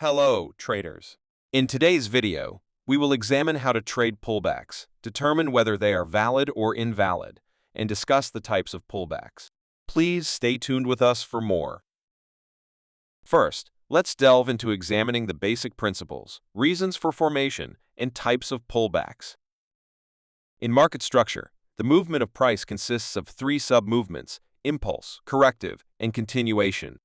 Hello, traders. In today's video, we will examine how to trade pullbacks, determine whether they are valid or invalid, and discuss the types of pullbacks. Please stay tuned with us for more. First, let's delve into examining the basic principles, reasons for formation, and types of pullbacks. In market structure, the movement of price consists of three sub-movements: impulse, corrective, and continuation.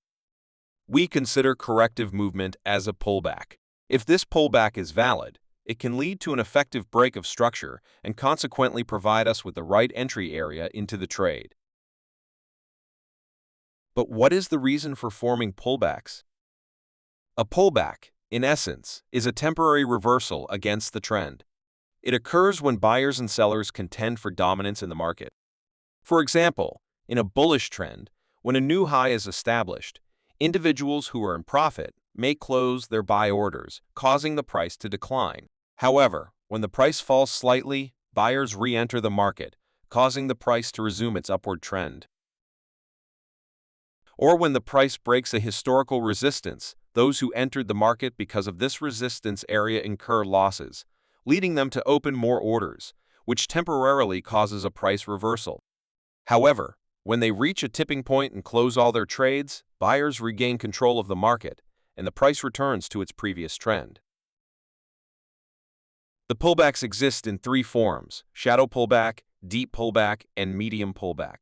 We consider corrective movement as a pullback. If this pullback is valid, it can lead to an effective break of structure and consequently provide us with the right entry area into the trade. But what is the reason for forming pullbacks? A pullback, in essence, is a temporary reversal against the trend. It occurs when buyers and sellers contend for dominance in the market. For example, in a bullish trend, when a new high is established, individuals who are in profit may close their buy orders, causing the price to decline. However, when the price falls slightly, buyers re-enter the market, causing the price to resume its upward trend. Or when the price breaks a historical resistance, those who entered the market because of this resistance area incur losses, leading them to open more orders, which temporarily causes a price reversal. However, when they reach a tipping point and close all their trades, buyers regain control of the market, and the price returns to its previous trend. The pullbacks exist in three forms: shadow pullback, deep pullback, and medium pullback.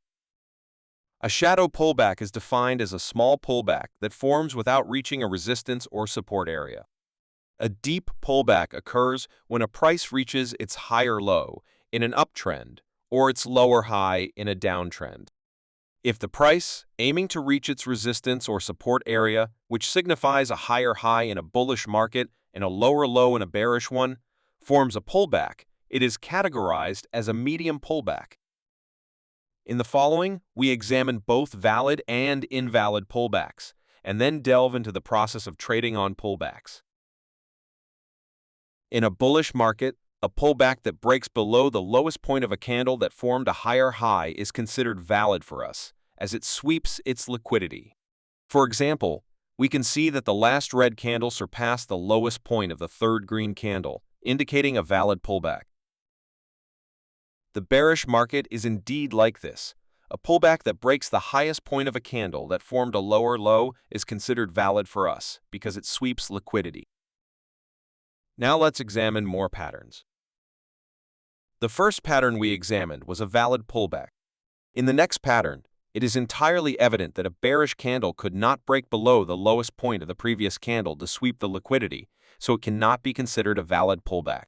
A shadow pullback is defined as a small pullback that forms without reaching a resistance or support area. A deep pullback occurs when a price reaches its higher low in an uptrend or its lower high in a downtrend. If the price, aiming to reach its resistance or support area, which signifies a higher high in a bullish market and a lower low in a bearish one, forms a pullback, it is categorized as a medium pullback. In the following, we examine both valid and invalid pullbacks, and then delve into the process of trading on pullbacks. In a bullish market, a pullback that breaks below the lowest point of a candle that formed a higher high is considered valid for us, as it sweeps its liquidity. For example, we can see that the last red candle surpassed the lowest point of the third green candle, indicating a valid pullback. The bearish market is indeed like this. A pullback that breaks the highest point of a candle that formed a lower low is considered valid for us, because it sweeps liquidity. Now let's examine more patterns. The first pattern we examined was a valid pullback. In the next pattern, it is entirely evident that a bearish candle could not break below the lowest point of the previous candle to sweep the liquidity, so it cannot be considered a valid pullback.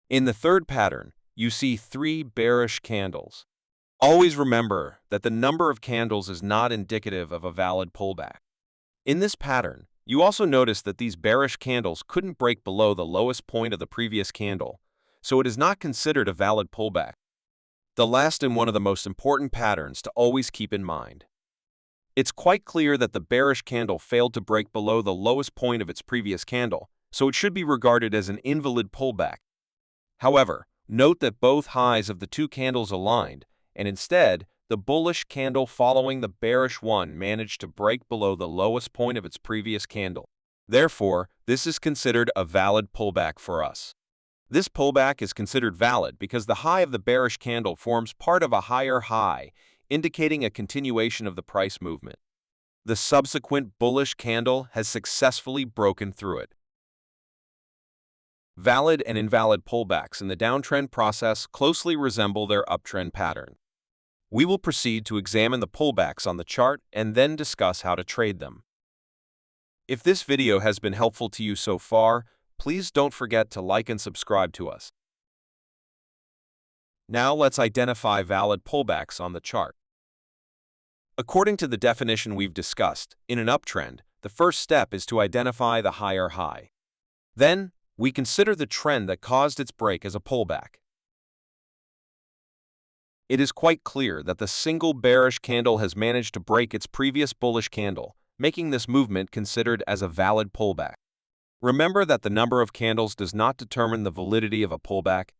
In the third pattern, you see three bearish candles. Always remember that the number of candles is not indicative of a valid pullback. In this pattern, you also notice that these bearish candles couldn't break below the lowest point of the previous candle, so it is not considered a valid pullback. The last and one of the most important patterns to always keep in mind. It's quite clear that the bearish candle failed to break below the lowest point of its previous candle, so it should be regarded as an invalid pullback. However, note that both highs of the two candles aligned, and instead, the bullish candle following the bearish one managed to break below the lowest point of its previous candle. Therefore, this is considered a valid pullback for us. This pullback is considered valid because the high of the bearish candle forms part of a higher high, indicating a continuation of the price movement. The subsequent bullish candle has successfully broken through it. Valid and invalid pullbacks in the downtrend process closely resemble their uptrend pattern. We will proceed to examine the pullbacks on the chart and then discuss how to trade them. If this video has been helpful to you so far, please don't forget to like and subscribe to us. Now let's identify valid pullbacks on the chart. According to the definition we've discussed, in an uptrend, the first step is to identify the higher high. Then, we consider the trend that caused its break as a pullback. It is quite clear that the single bearish candle has managed to break its previous bullish candle, making this movement considered as a valid pullback. Remember that the number of candles does not determine the validity of a pullback.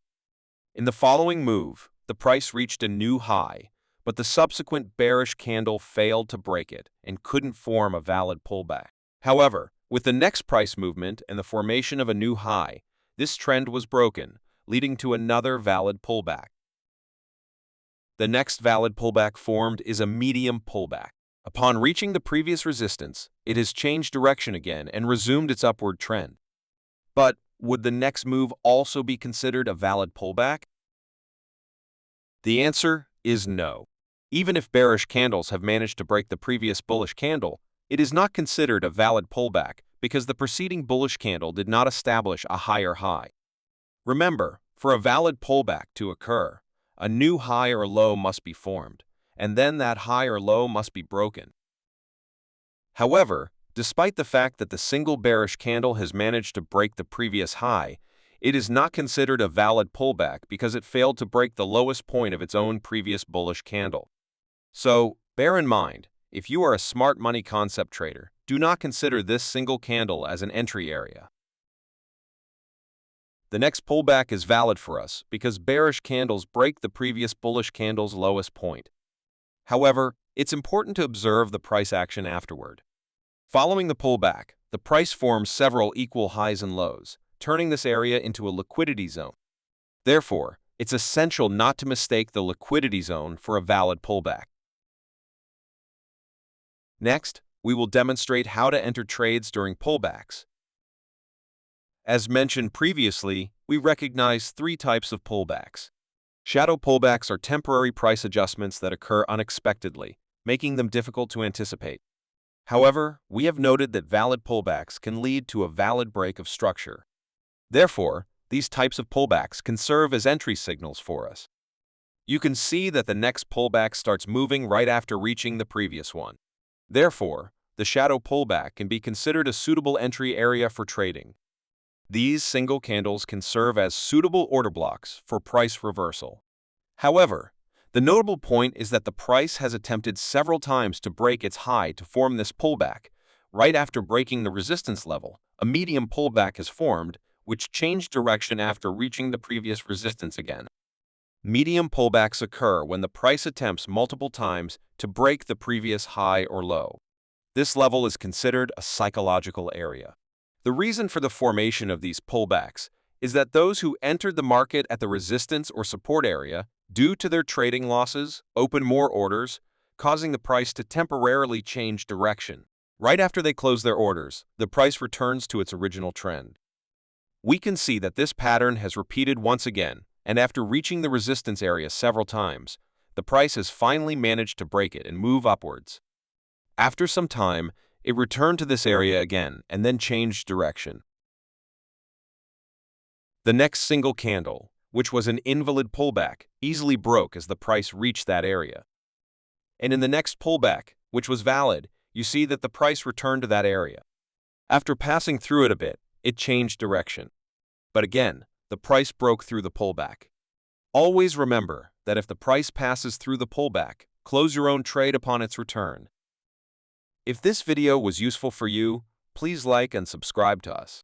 In the following move, the price reached a new high, but the subsequent bearish candle failed to break it and couldn't form a valid pullback. However, With the next price movement and the formation of a new high, this trend was broken, leading to another valid pullback. The next valid pullback formed is a medium pullback. Upon reaching the previous resistance, it has changed direction again and resumed its upward trend. But would the next move also be considered a valid pullback? The answer is no. Even if bearish candles have managed to break the previous bullish candle, it is not considered a valid pullback because the preceding bullish candle did not establish a higher high. Remember, for a valid pullback to occur, a new high or low must be formed, and then that high or low must be broken. However, despite the fact that the single bearish candle has managed to break the previous high, it is not considered a valid pullback because it failed to break the lowest point of its own previous bullish candle. So, bear in mind, if you are a smart money concept trader, do not consider this single candle as an entry area. The next pullback is valid for us because bearish candles break the previous bullish candle's lowest point. However, it's important to observe the price action afterward. Following the pullback, the price forms several equal highs and lows, turning this area into a liquidity zone. Therefore, it's essential not to mistake the liquidity zone for a valid pullback. Next, we will demonstrate how to enter trades during pullbacks. As mentioned previously, we recognize three types of pullbacks. Shadow pullbacks are temporary price adjustments that occur unexpectedly, making them difficult to anticipate. However, we have noted that valid pullbacks can lead to a valid break of structure. Therefore, these types of pullbacks can serve as entry signals for us. You can see that the next pullback starts moving right after reaching the previous one. Therefore, the shadow pullback can be considered a suitable entry area for trading. These single candles can serve as suitable order blocks for price reversal. However, the notable point is that the price has attempted several times to break its high to form this pullback. Right after breaking the resistance level, a medium pullback has formed, which changed direction after reaching the previous resistance again. Medium pullbacks occur when the price attempts multiple times to break the previous high or low. This level is considered a psychological area. The reason for the formation of these pullbacks is that those who entered the market at the resistance or support area, due to their trading losses, open more orders, causing the price to temporarily change direction. Right after they close their orders, the price returns to its original trend. We can see that this pattern has repeated once again, and after reaching the resistance area several times, the price has finally managed to break it and move upwards. After some time, it returned to this area again and then changed direction. The next single candle, which was an invalid pullback, easily broke as the price reached that area. And in the next pullback, which was valid, you see that the price returned to that area. After passing through it a bit, it changed direction. But again, the price broke through the pullback. Always remember that if the price passes through the pullback, close your own trade upon its return. If this video was useful for you, please like and subscribe to us.